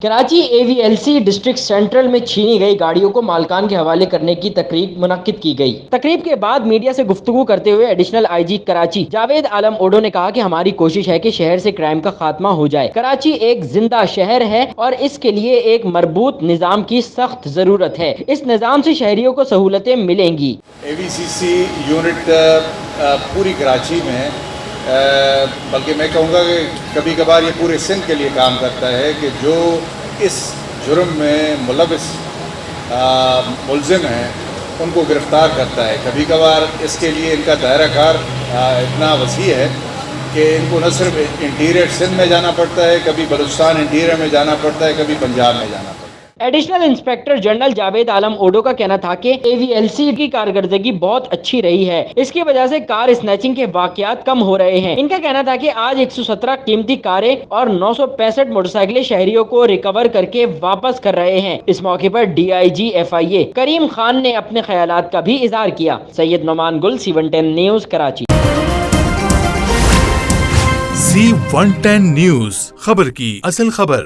Karachi AVLC district central میں چھینی گئی گاڑیوں کو مالکان کے حوالے کرنے کی تقریب منعقد کی گئی۔ تقریب کے بعد میڈیا سے گفتگو کرتے ہوئے ایڈیشنل IG کراچی جاوید عالم اوڈو نے کہا کہ ہماری کوشش ہے کہ شہر سے کرائم کا خاتمہ ہو جائے۔ کراچی ایک زندہ شہر ہے اور اس کے لیے ایک مربوط نظام کی سخت ضرورت ہے۔ اس نظام سے شہریوں کو سہولتیں ملیں گی۔ AVCC یونٹ پوری کراچی میں بلکہ میں کہوں گا کہ کبھی کبھار یہ پورے سندھ کے لیے کام کرتا ہے کہ جو اس جرم میں ملوث ملزم ہیں ان کو گرفتار کرتا ہے۔ کبھی کبھار اس کے لیے ان کا دائرہ کار اتنا وسیع ہے کہ ان کو نہ صرف انٹیریئر سندھ میں جانا پڑتا ہے، کبھی بلوچستان انٹیریئر میں جانا پڑتا ہے، کبھی پنجاب میں جانا پڑتا ہے۔ ایڈیشنل انسپیکٹر جنرل جاوید عالم اوڈو کا کہنا تھا کہ AVLC کی کارکردگی بہت اچھی رہی ہے، اس کی وجہ سے کار اسنیچنگ کے واقعات کم ہو رہے ہیں۔ ان کا کہنا تھا کہ آج 117 قیمتی کاریں اور 965 موٹر سائیکلیں شہریوں کو ریکور کر کے واپس کر رہے ہیں۔ اس موقع پر DIG FIA کریم خان نے اپنے خیالات کا بھی اظہار کیا۔ سید نعمان گل C110 news Karachi. C110 news, خبر کی اصل خبر۔